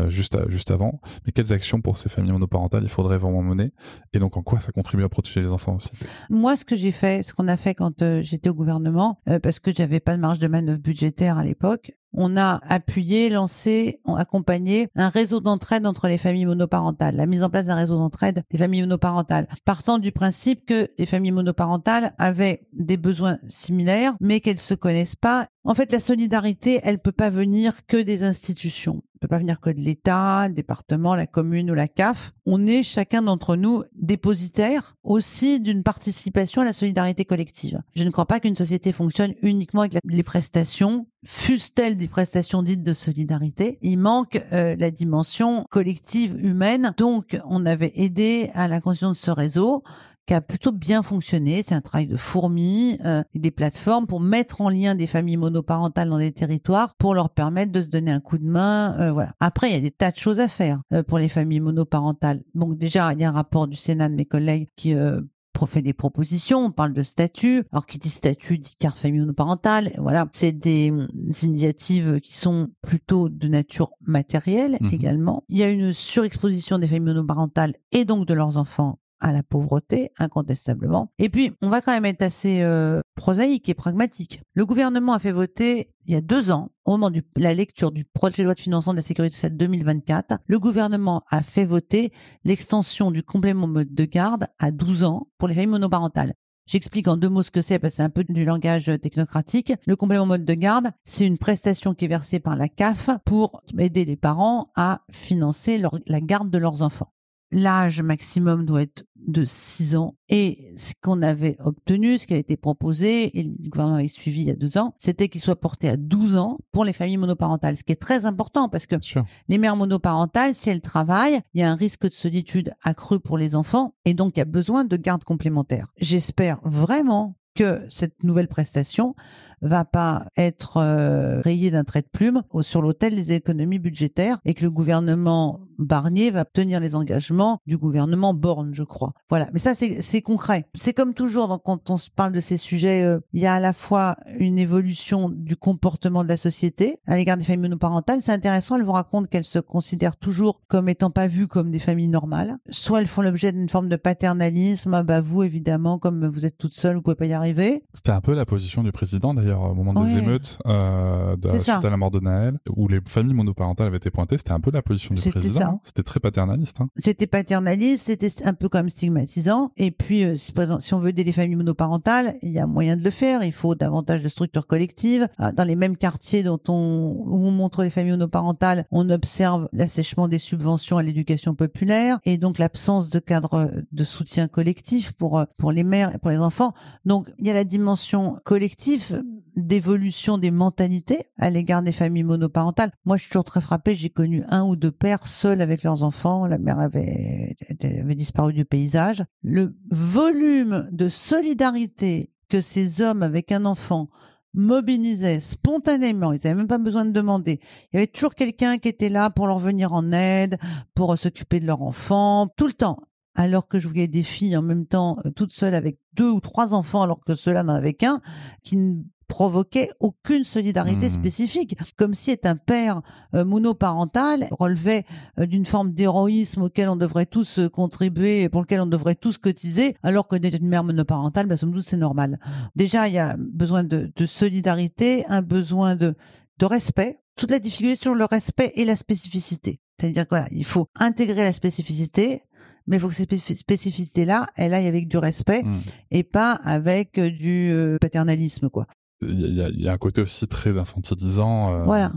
juste avant, mais quelles actions pour ces familles monoparentales il faudrait vraiment mener? Et donc en quoi ça contribue à protéger les enfants aussi? Moi, ce qu'on a fait quand j'étais au gouvernement, parce que j'avais pas de marge de manœuvre budgétaire à l'époque, on a appuyé, lancé, accompagné un réseau d'entraide entre les familles monoparentales, la mise en place d'un réseau d'entraide des familles monoparentales, partant du principe que les familles monoparentales avaient des besoins similaires, mais qu'elles se connaissent pas. En fait, la solidarité, elle peut pas venir que des institutions. Elle peut pas venir que de l'État, le département, la commune ou la CAF. On est chacun d'entre nous dépositaire aussi d'une participation à la solidarité collective. Je ne crois pas qu'une société fonctionne uniquement avec les prestations, fussent-elles des prestations dites de solidarité. Il manque la dimension collective humaine. Donc, on avait aidé à la constitution de ce réseau qui a plutôt bien fonctionné. C'est un travail de fourmi, des plateformes pour mettre en lien des familles monoparentales dans des territoires pour leur permettre de se donner un coup de main. Voilà. Après, il y a des tas de choses à faire pour les familles monoparentales. Donc déjà, il y a un rapport du Sénat de mes collègues qui fait des propositions, on parle de statut. Alors qui dit statut dit carte famille monoparentale. Voilà, c'est des initiatives qui sont plutôt de nature matérielle également. Il y a une surexposition des familles monoparentales et donc de leurs enfants à la pauvreté, incontestablement. Et puis, on va quand même être assez prosaïque et pragmatique. Le gouvernement a fait voter, il y a 2 ans, au moment de la lecture du projet de loi de financement de la sécurité sociale 2024, le gouvernement a fait voter l'extension du complément mode de garde à 12 ans pour les familles monoparentales. J'explique en 2 mots ce que c'est, parce que c'est un peu du langage technocratique. Le complément mode de garde, c'est une prestation qui est versée par la CAF pour aider les parents à financer la garde de leurs enfants. l'âge maximum doit être de 6 ans. Et ce qu'on avait obtenu, ce qui a été proposé, et le gouvernement avait suivi il y a 2 ans, c'était qu'il soit porté à 12 ans pour les familles monoparentales. Ce qui est très important parce que les mères monoparentales, si elles travaillent, il y a un risque de solitude accru pour les enfants et donc il y a besoin de garde complémentaire. J'espère vraiment que cette nouvelle prestation va pas être rayée d'un trait de plume sur l'autel des économies budgétaires et que le gouvernement Barnier va tenir les engagements du gouvernement Borne, je crois. Voilà, mais ça c'est concret. C'est comme toujours donc, quand on se parle de ces sujets, il y a à la fois une évolution du comportement de la société à l'égard des familles monoparentales. C'est intéressant, elles vous racontent qu'elles se considèrent toujours comme étant pas vues comme des familles normales. Soit elles font l'objet d'une forme de paternalisme, ah bah vous évidemment, comme vous êtes toute seule, vous pouvez pas y arriver. C'était un peu la position du président d'ailleurs au moment des émeutes suite à la mort de Naël, où les familles monoparentales avaient été pointées. C'était un peu la position du président. Hein. C'était très paternaliste. Hein. C'était paternaliste, c'était un peu comme stigmatisant. Et puis, si on veut aider les familles monoparentales, il y a moyen de le faire. Il faut davantage de structures collectives. Dans les mêmes quartiers où on montre les familles monoparentales, on observe l'assèchement des subventions à l'éducation populaire et donc l'absence de cadre de soutien collectif pour les mères et pour les enfants. Donc, il y a la dimension collective d'évolution des mentalités à l'égard des familles monoparentales. Moi, je suis toujours très frappée. J'ai connu 1 ou 2 pères seuls avec leurs enfants. La mère avait disparu du paysage. Le volume de solidarité que ces hommes avec un enfant mobilisaient spontanément, ils n'avaient même pas besoin de demander. Il y avait toujours quelqu'un qui était là pour leur venir en aide, pour s'occuper de leur enfant, tout le temps. Alors que je voyais des filles en même temps, toutes seules avec 2 ou 3 enfants, alors que ceux-là n'en avaient qu'un, qui ne provoquait aucune solidarité spécifique, comme si être un père monoparental relevait d'une forme d'héroïsme auquel on devrait tous contribuer, pour lequel on devrait tous cotiser, alors que d'être une mère monoparentale, somme toute, c'est normal. Déjà, il y a besoin de solidarité, un besoin de respect. Toute la difficulté sur le respect et la spécificité. C'est-à-dire que voilà, il faut intégrer la spécificité, mais il faut que cette spécificité-là, elle aille avec du respect et pas avec du paternalisme, quoi. Il y a un côté aussi très infantilisant, voilà.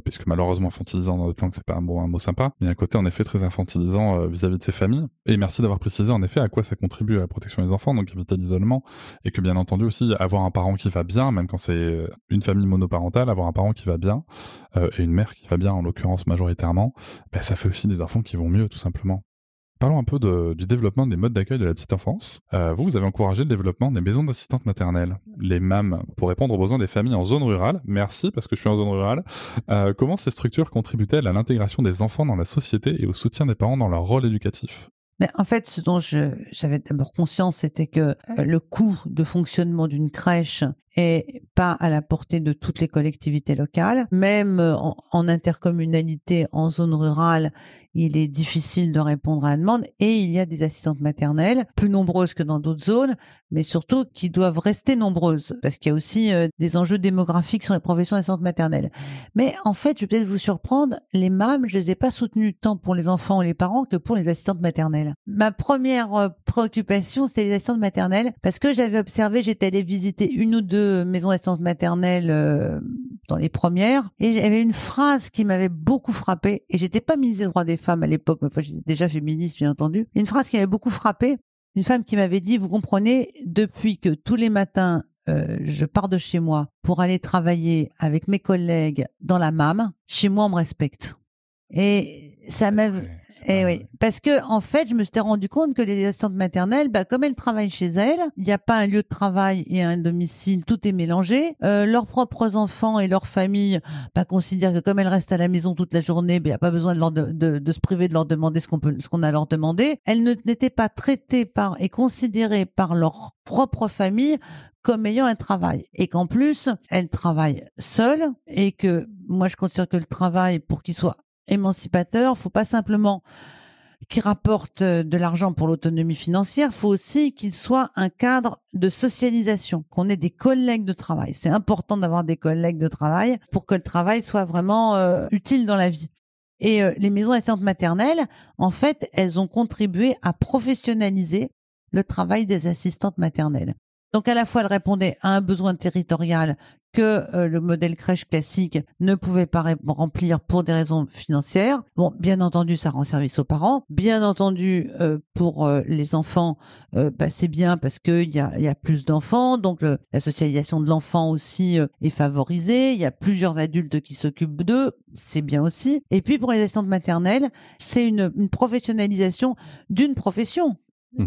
Puisque malheureusement infantilisant dans notre langue, c'est pas un mot sympa, mais il y a un côté en effet très infantilisant vis-à-vis de ces familles. Et merci d'avoir précisé en effet à quoi ça contribue à la protection des enfants, donc éviter l'isolement, et que bien entendu aussi avoir un parent qui va bien, même quand c'est une famille monoparentale, avoir un parent qui va bien et une mère qui va bien, en l'occurrence majoritairement, ça fait aussi des enfants qui vont mieux tout simplement. Parlons un peu du développement des modes d'accueil de la petite enfance. Vous avez encouragé le développement des maisons d'assistantes maternelles, les MAM, pour répondre aux besoins des familles en zone rurale. Merci, parce que je suis en zone rurale. Comment ces structures contribuent-elles à l'intégration des enfants dans la société et au soutien des parents dans leur rôle éducatif ? Mais en fait, ce dont j'avais d'abord conscience, c'était que le coût de fonctionnement d'une crèche est pas à la portée de toutes les collectivités locales. Même en intercommunalité, en zone rurale, il est difficile de répondre à la demande et il y a des assistantes maternelles, plus nombreuses que dans d'autres zones, mais surtout qui doivent rester nombreuses parce qu'il y a aussi des enjeux démographiques sur les professions d'assistantes maternelles. Mais en fait, je vais peut-être vous surprendre, les MAM, je les ai pas soutenues tant pour les enfants et les parents que pour les assistantes maternelles. Ma première préoccupation, c'était les assistantes maternelles parce que j'avais observé, j'étais allée visiter 1 ou 2 maisons d'assistantes maternelles dans les premières et j'avais une phrase qui m'avait beaucoup frappée et j'étais pas ministre des droits des femmes à l'époque, mais enfin, j'étais déjà féministe bien entendu. Une phrase qui m'avait beaucoup frappée, une femme qui m'avait dit, vous comprenez, depuis que tous les matins je pars de chez moi pour aller travailler avec mes collègues dans la MAM, chez moi on me respecte. Et ça m'avait... oui, parce que en fait, je me suis rendu compte que les assistantes maternelles, comme elles travaillent chez elles, il n'y a pas un lieu de travail et un domicile, tout est mélangé. Leurs propres enfants et leurs familles considèrent que comme elles restent à la maison toute la journée, il n'y a pas besoin de se priver de leur demander ce qu'on a à leur demander. Elles n'étaient pas traitées et considérées par leur propre famille comme ayant un travail. Et qu'en plus, elles travaillent seules et que moi, je considère que le travail, pour qu'il soit émancipateur, faut pas simplement qu'il rapporte de l'argent pour l'autonomie financière, faut aussi qu'il soit un cadre de socialisation, qu'on ait des collègues de travail. C'est important d'avoir des collègues de travail pour que le travail soit vraiment utile dans la vie. Et les maisons d'assistantes maternelles, en fait, elles ont contribué à professionnaliser le travail des assistantes maternelles. Donc à la fois, elle répondait à un besoin territorial que le modèle crèche classique ne pouvait pas remplir pour des raisons financières. Bon, bien entendu, ça rend service aux parents. Bien entendu, pour les enfants, c'est bien parce qu'il y a plus d'enfants, donc la socialisation de l'enfant aussi est favorisée. Il y a plusieurs adultes qui s'occupent d'eux, c'est bien aussi. Et puis pour les assistantes maternelles, c'est une professionnalisation d'une profession.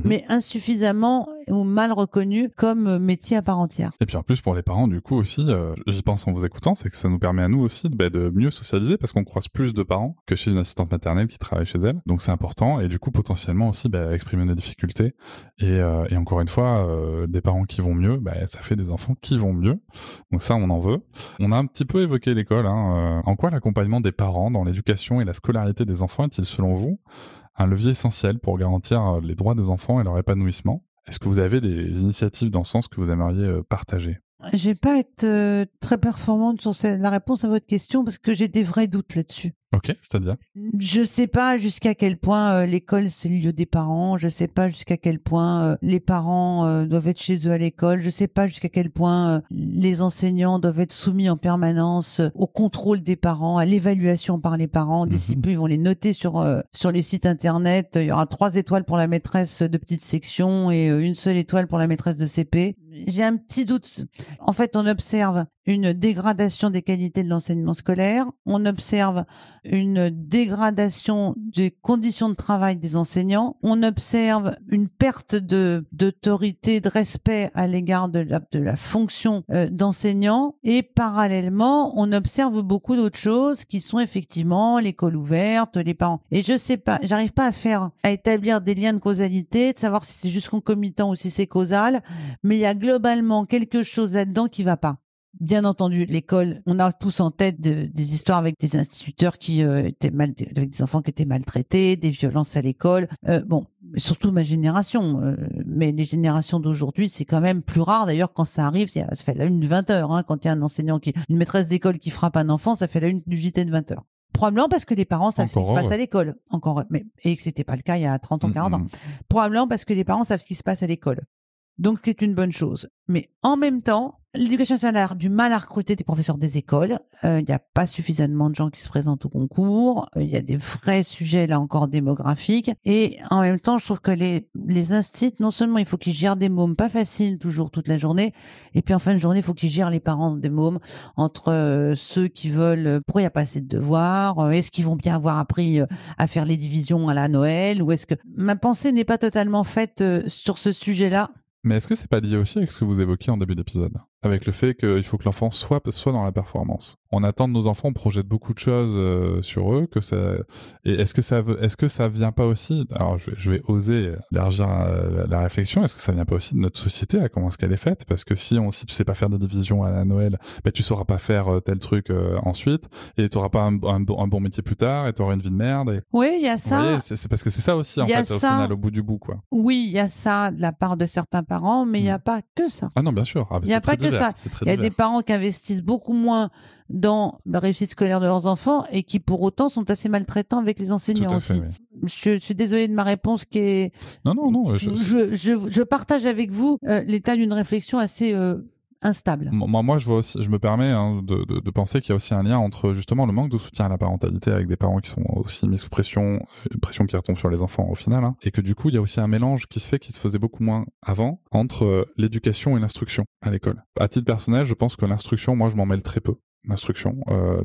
Mais insuffisamment ou mal reconnu comme métier à part entière. Et puis en plus pour les parents du coup aussi, j'y pense en vous écoutant, c'est que ça nous permet à nous aussi de mieux socialiser parce qu'on croise plus de parents que chez une assistante maternelle qui travaille chez elle. Donc c'est important et du coup potentiellement aussi exprimer nos difficultés et encore une fois des parents qui vont mieux, ça fait des enfants qui vont mieux. Donc ça on en veut. On a un petit peu évoqué l'école. En quoi l'accompagnement des parents dans l'éducation et la scolarité des enfants est-il selon vous un levier essentiel pour garantir les droits des enfants et leur épanouissement? Est-ce que vous avez des initiatives dans ce sens que vous aimeriez partager? Je vais pas être très performante sur la réponse à votre question parce que j'ai des vrais doutes là-dessus. Ok, c'est-à-dire? Je sais pas jusqu'à quel point l'école c'est le lieu des parents. Je sais pas jusqu'à quel point les parents doivent être chez eux à l'école. Je sais pas jusqu'à quel point les enseignants doivent être soumis en permanence au contrôle des parents, à l'évaluation par les parents. D'ici peu, ils vont les noter sur les sites internet. Il y aura 3 étoiles pour la maîtresse de petite section et une seule étoile pour la maîtresse de CP. J'ai un petit doute. En fait, on observe une dégradation des qualités de l'enseignement scolaire. On observe une dégradation des conditions de travail des enseignants. On observe une perte d'autorité, de respect à l'égard de la fonction d'enseignant. Et parallèlement, on observe beaucoup d'autres choses qui sont effectivement l'école ouverte, les parents. Et je sais pas, j'arrive pas à établir des liens de causalité, de savoir si c'est juste concomitant ou si c'est causal. Mais il y a globalement quelque chose là-dedans qui va pas. Bien entendu, l'école, on a tous en tête des histoires avec des instituteurs qui étaient avec des enfants qui étaient maltraités, des violences à l'école. Surtout ma génération, mais les générations d'aujourd'hui, c'est quand même plus rare. D'ailleurs, quand ça arrive, ça fait la une de 20 heures. Quand il y a un enseignant une maîtresse d'école qui frappe un enfant, ça fait la une du JT de 20 heures. Probablement parce que les parents savent ce qui se passe à l'école. Et que c'était pas le cas il y a 30 ans, 40 ans. Probablement parce que les parents savent ce qui se passe à l'école. Donc, c'est une bonne chose. Mais en même temps, l'éducation nationale a du mal à recruter des professeurs des écoles. Il n'y a pas suffisamment de gens qui se présentent au concours. Il y a des vrais sujets, là encore, démographiques. Et en même temps, je trouve que les instituts, non seulement il faut qu'ils gèrent des mômes pas faciles, toujours, toute la journée, et puis en fin de journée, il faut qu'ils gèrent les parents des mômes entre ceux qui veulent, pourquoi il n'y a pas assez de devoirs, est-ce qu'ils vont bien avoir appris à faire les divisions à la Noël, ou est-ce que... Ma pensée n'est pas totalement faite sur ce sujet-là. Mais est-ce que c'est pas lié aussi avec ce que vous évoquiez en début d'épisode? Avec le fait qu'il faut que l'enfant soit dans la performance. On attend de nos enfants, on projette beaucoup de choses sur eux, et est-ce que ça vient pas aussi, alors je vais oser élargir la réflexion, est-ce que ça vient pas aussi de notre société, à comment est-ce qu'elle est faite? Parce que si tu sais pas faire des divisions à Noël, tu sauras pas faire tel truc ensuite, et t'auras pas un bon métier plus tard, et t'auras une vie de merde. Oui, il y a ça. Vous voyez, c'est parce que c'est ça aussi, en fait, au final, au bout du bout, quoi. Oui, il y a ça de la part de certains parents, mais il n'y a pas que ça. Ah non, bien sûr. Il n'y a pas que ça. Il y a des parents qui investissent beaucoup moins dans la réussite scolaire de leurs enfants et qui, pour autant, sont assez maltraitants avec les enseignants Tout à fait, aussi. Oui. Je suis désolée de ma réponse qui est... Non. Je partage avec vous l'état d'une réflexion assez instable. Moi, je me permets de penser qu'il y a aussi un lien entre justement le manque de soutien à la parentalité avec des parents qui sont aussi mis sous pression, une pression qui retombe sur les enfants au final, et que du coup, il y a aussi un mélange qui se faisait beaucoup moins avant entre l'éducation et l'instruction à l'école. À titre personnel, je pense que l'instruction, moi, je m'en mêle très peu. L'instruction,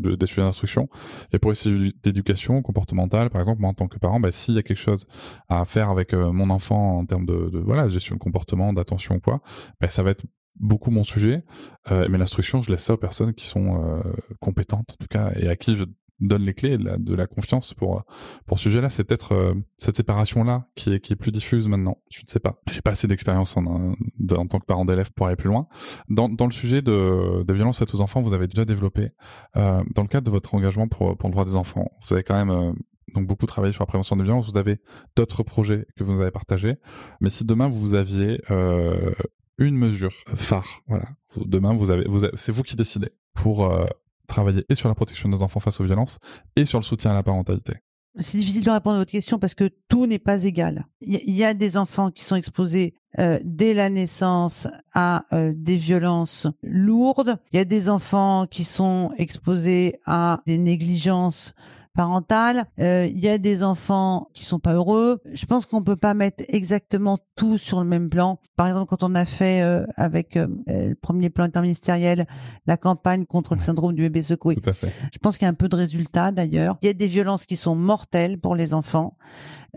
des sujets d'instruction. Et pour essayer d'éducation comportementale, par exemple, moi en tant que parent, s'il y a quelque chose à faire avec mon enfant en termes de gestion de comportement, d'attention, quoi, ça va être beaucoup mon sujet, mais l'instruction, je laisse ça aux personnes qui sont compétentes, en tout cas, et à qui je donne les clés de la confiance pour ce sujet-là. C'est peut-être cette séparation-là qui est plus diffuse maintenant. Je ne sais pas. J'ai pas assez d'expérience en tant que parent d'élève pour aller plus loin. Dans le sujet de violences faites aux enfants, vous avez déjà développé, dans le cadre de votre engagement pour le droit des enfants, vous avez quand même donc beaucoup travaillé sur la prévention des violences. Vous avez d'autres projets que vous nous avez partagés. Mais si demain vous aviez une mesure phare, voilà. Demain, c'est vous qui décidez pour travailler et sur la protection de nos enfants face aux violences et sur le soutien à la parentalité. c'est difficile de répondre à votre question parce que tout n'est pas égal. Il y a des enfants qui sont exposés dès la naissance à des violences lourdes. Il y a des enfants qui sont exposés à des négligences parentale. Il y a des enfants qui sont pas heureux. Je pense qu'on peut pas mettre exactement tout sur le même plan. Par exemple, quand on a fait avec le premier plan interministériel la campagne contre le syndrome du bébé secoué, Tout à fait. je pense qu'il y a un peu de résultats d'ailleurs. Il y a des violences qui sont mortelles pour les enfants.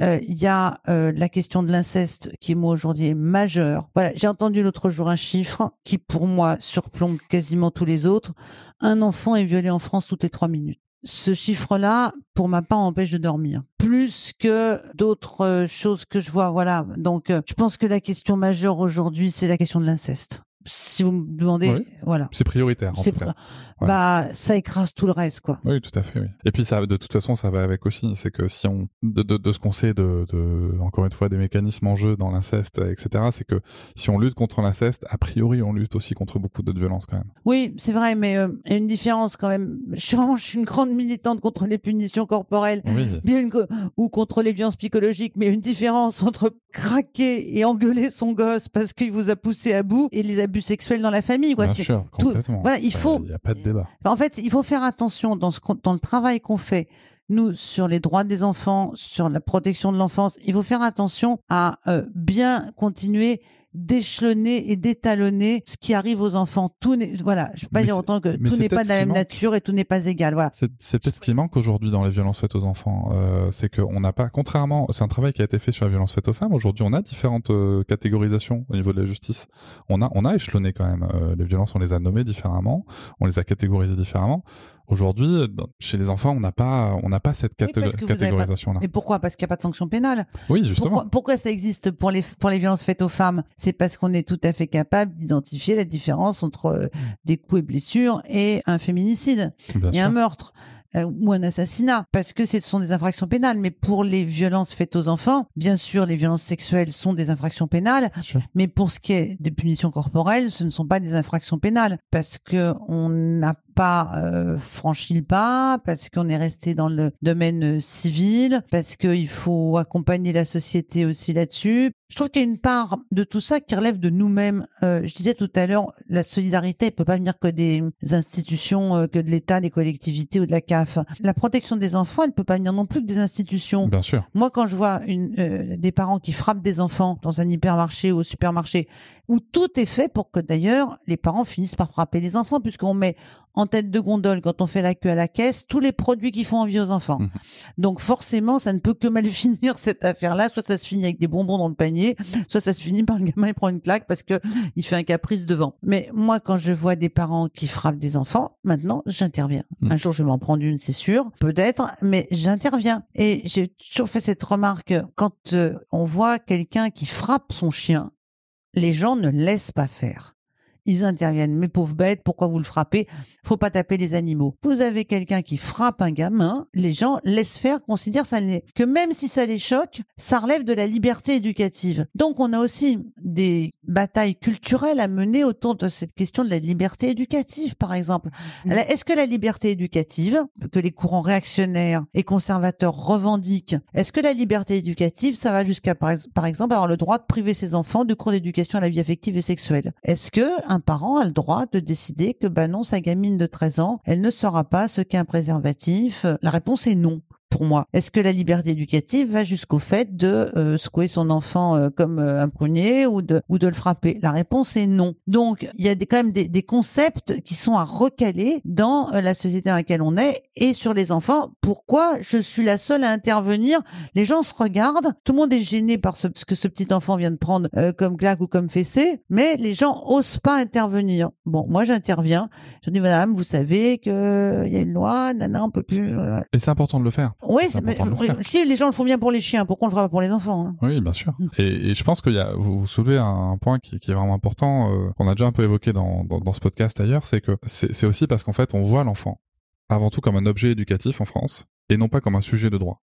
Il y a la question de l'inceste qui, moi, aujourd'hui, est majeure. Voilà, j'ai entendu l'autre jour un chiffre qui, pour moi, surplombe quasiment tous les autres. Un enfant est violé en France toutes les 3 minutes. Ce chiffre-là, pour ma part, empêche de dormir. Plus que d'autres choses que je vois, voilà. Donc, je pense que la question majeure aujourd'hui, c'est la question de l'inceste. Si vous me demandez, Oui. voilà. C'est prioritaire, en tout cas. Bah, ça écrase tout le reste, quoi. Oui, tout à fait, oui. Et puis ça, de toute façon, ça va avec aussi. C'est que si on, de ce qu'on sait encore une fois, des mécanismes en jeu dans l'inceste, etc., c'est que si on lutte contre l'inceste, a priori, on lutte aussi contre beaucoup d'autres violences, quand même. Oui, c'est vrai, mais il y a une différence quand même. Je suis une grande militante contre les punitions corporelles, Oui. ou contre les violences psychologiques, mais il y a une différence entre craquer et engueuler son gosse parce qu'il vous a poussé à bout et les abus sexuels dans la famille, quoi. Bien sûr, complètement. Voilà, il faut. Il n'y a pas de débat. En fait, il faut faire attention dans le travail qu'on fait, nous, sur les droits des enfants, sur la protection de l'enfance. Il faut faire attention à bien continuer d'échelonner et d'étalonner ce qui arrive aux enfants. Voilà, je ne veux pas dire autant que tout n'est pas de la même nature et tout n'est pas égal. Voilà. C'est peut-être ce qui manque aujourd'hui dans les violences faites aux enfants. C'est qu'on n'a pas, contrairement, c'est un travail qui a été fait sur la violence faite aux femmes. Aujourd'hui, on a différentes catégorisations au niveau de la justice. On a échelonné quand même les violences, on les a nommées différemment, on les a catégorisées différemment. Aujourd'hui, chez les enfants, on n'a pas cette catégorisation-là. Et pourquoi ? Parce qu'il n'y a pas de sanction pénale. Oui, justement. Pourquoi ça existe pour les violences faites aux femmes ? C'est parce qu'on est tout à fait capable d'identifier la différence entre des coups et blessures et un féminicide et un meurtre. Ou un assassinat, parce que ce sont des infractions pénales. Mais pour les violences faites aux enfants, bien sûr, les violences sexuelles sont des infractions pénales, mais pour ce qui est des punitions corporelles, ce ne sont pas des infractions pénales, parce que on n'a pas franchi le pas, parce qu'on est resté dans le domaine civil, parce qu'il faut accompagner la société aussi là-dessus. Je trouve qu'il y a une part de tout ça qui relève de nous-mêmes. Je disais tout à l'heure, la solidarité ne peut pas venir que des institutions, que de l'État, des collectivités ou de la CAF. La protection des enfants, elle ne peut pas venir non plus que des institutions. Bien sûr. Moi, quand je vois des parents qui frappent des enfants dans un hypermarché ou au supermarché, où tout est fait pour que d'ailleurs les parents finissent par frapper les enfants, puisqu'on met en tête de gondole, quand on fait la queue à la caisse, tous les produits qui font envie aux enfants. Donc forcément, ça ne peut que mal finir cette affaire-là. Soit ça se finit avec des bonbons dans le panier, soit ça se finit par le gamin, il prend une claque parce que il fait un caprice devant. Mais moi, quand je vois des parents qui frappent des enfants, maintenant, j'interviens. Un jour, je vais m'en prendre une, c'est sûr, peut-être, mais j'interviens. Et j'ai toujours fait cette remarque, quand on voit quelqu'un qui frappe son chien, les gens ne laissent pas faire. Ils interviennent. Mais pauvre bête, pourquoi vous le frappez ? Faut pas taper les animaux. Vous avez quelqu'un qui frappe un gamin, les gens laissent faire, considèrent que même si ça les choque, ça relève de la liberté éducative. Donc on a aussi des batailles culturelles à mener autour de cette question de la liberté éducative, par exemple. Est-ce que la liberté éducative, que les courants réactionnaires et conservateurs revendiquent, est-ce que la liberté éducative, ça va jusqu'à, par exemple, avoir le droit de priver ses enfants de cours d'éducation à la vie affective et sexuelle ? Est-ce que un parent a le droit de décider que, non, sa gamine de 13 ans, elle ne saura pas ce qu'est un préservatif ? La réponse est non. Pour moi, est-ce que la liberté éducative va jusqu'au fait de secouer son enfant comme un prunier ou de le frapper ? La réponse est non. Donc, il y a quand même des concepts qui sont à recaler dans la société dans laquelle on est et sur les enfants. Pourquoi je suis la seule à intervenir ? Les gens se regardent, tout le monde est gêné par ce que ce petit enfant vient de prendre comme claque ou comme fessée, mais les gens osent pas intervenir. Bon, moi j'interviens. Je dis, madame, vous savez qu'il y a une loi, nana, on peut plus... Et c'est important de le faire. Oui, les gens le font bien pour les chiens, pourquoi on le fera pas pour les enfants, hein ? Oui, bien sûr. Et je pense qu'il y a, vous soulevez un point qui est vraiment important, qu'on a déjà un peu évoqué dans ce podcast ailleurs, c'est que c'est aussi parce qu'en fait, on voit l'enfant avant tout comme un objet éducatif en France, et non pas comme un sujet de droit.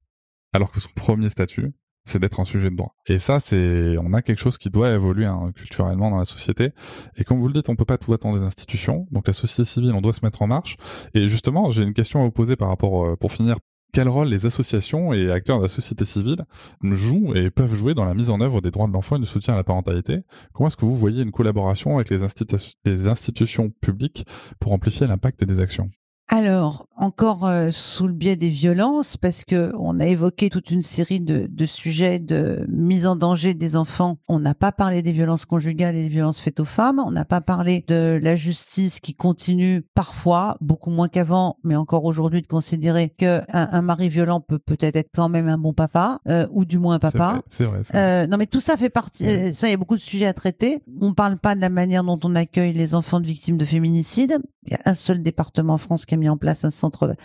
Alors que son premier statut, c'est d'être un sujet de droit. Et ça, on a quelque chose qui doit évoluer culturellement dans la société. Et comme vous le dites, on peut pas tout attendre des institutions. Donc la société civile, on doit se mettre en marche. Et justement, j'ai une question à vous poser par rapport, pour finir, Quel rôle les associations et acteurs de la société civile jouent et peuvent jouer dans la mise en œuvre des droits de l'enfant et du soutien à la parentalité? Comment est-ce que vous voyez une collaboration avec les institutions publiques pour amplifier l'impact des actions? Alors, encore sous le biais des violences, parce que on a évoqué toute une série de sujets de mise en danger des enfants. On n'a pas parlé des violences conjugales et des violences faites aux femmes. On n'a pas parlé de la justice qui continue parfois, beaucoup moins qu'avant, mais encore aujourd'hui, de considérer qu'un mari violent peut-être être quand même un bon papa, ou du moins un papa. C'est vrai. Non, mais tout ça fait partie. Ça, il y a beaucoup de sujets à traiter. On parle pas de la manière dont on accueille les enfants de victimes de féminicide. Il y a un seul département en France qui a mis en place un centre.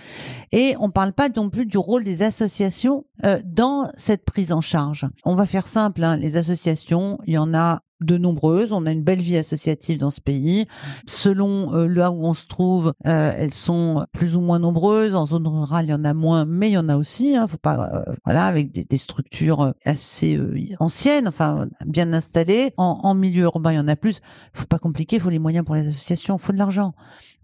Et on parle pas non plus du rôle des associations dans cette prise en charge. On va faire simple, hein. Les associations, il y en a de nombreuses. On a une belle vie associative dans ce pays. Selon là où on se trouve, elles sont plus ou moins nombreuses. En zone rurale, il y en a moins, mais il y en a aussi. Faut pas, voilà, avec des structures assez anciennes, enfin bien installées. En milieu urbain, il y en a plus. Faut pas compliquer. Faut les moyens pour les associations. Faut de l'argent.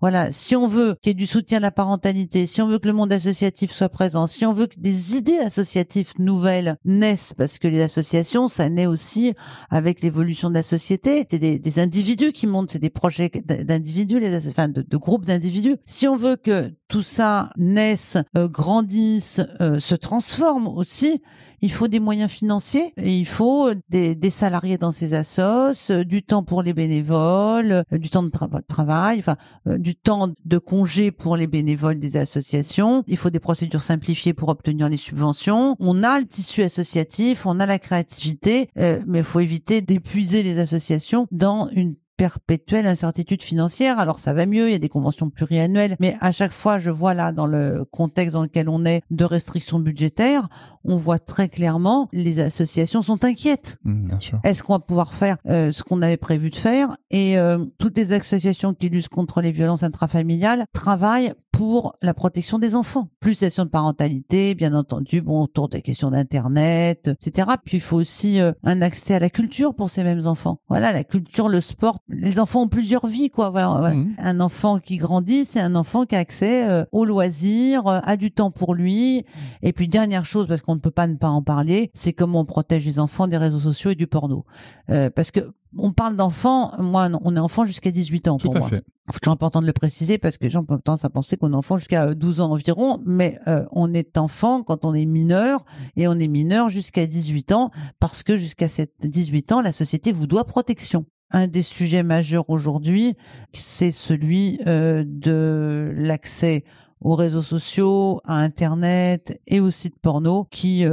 Voilà, si on veut qu'il y ait du soutien à la parentalité, si on veut que le monde associatif soit présent, si on veut que des idées associatives nouvelles naissent, parce que les associations, ça naît aussi avec l'évolution de la société. C'est des individus qui montent, c'est des projets d'individus, de groupes d'individus. Si on veut que tout ça naisse, grandisse, se transforme aussi, il faut des moyens financiers, et il faut des salariés dans ces assos, du temps pour les bénévoles, du temps de travail, du temps de congé pour les bénévoles des associations. Il faut des procédures simplifiées pour obtenir les subventions. On a le tissu associatif, on a la créativité, mais il faut éviter d'épuiser les associations dans une perpétuelle incertitude financière. Alors ça va mieux, il y a des conventions pluriannuelles, mais à chaque fois, je vois là, dans le contexte dans lequel on est, de restrictions budgétaires, on voit très clairement, les associations sont inquiètes. Bien sûr. Est-ce qu'on va pouvoir faire ce qu'on avait prévu de faire? Et toutes les associations qui luttent contre les violences intrafamiliales travaillent pour la protection des enfants. Plus question de parentalité, bien entendu, autour des questions d'Internet, etc. Puis il faut aussi un accès à la culture pour ces mêmes enfants. Voilà, la culture, le sport. Les enfants ont plusieurs vies, quoi. Voilà. Un enfant qui grandit, c'est un enfant qui a accès aux loisirs, a du temps pour lui. Et puis dernière chose, parce qu'on ne peut pas ne pas en parler, c'est comment on protège les enfants des réseaux sociaux et du porno. Parce que on parle d'enfants, moi, on est enfant jusqu'à 18 ans pour moi. Tout à fait. C'est toujours important de le préciser parce que les gens ont tendance à penser qu'on est enfant jusqu'à 12 ans environ, mais on est enfant quand on est mineur, et on est mineur jusqu'à 18 ans parce que jusqu'à 18 ans, la société vous doit protection. Un des sujets majeurs aujourd'hui, c'est celui de l'accès aux réseaux sociaux, à Internet et aux sites porno qui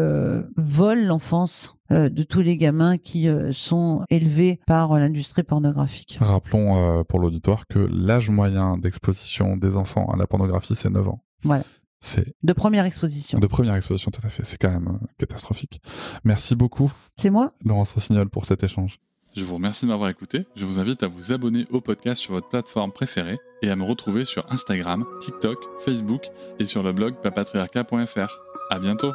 volent l'enfance de tous les gamins qui sont élevés par l'industrie pornographique. Rappelons pour l'auditoire que l'âge moyen d'exposition des enfants à la pornographie, c'est 9 ans. Voilà. C'est de première exposition. De première exposition, tout à fait. C'est quand même catastrophique. Merci beaucoup. C'est moi, Laurence Rossignol, pour cet échange. Je vous remercie de m'avoir écouté. Je vous invite à vous abonner au podcast sur votre plateforme préférée et à me retrouver sur Instagram, TikTok, Facebook et sur le blog papatriarcat.fr. À bientôt.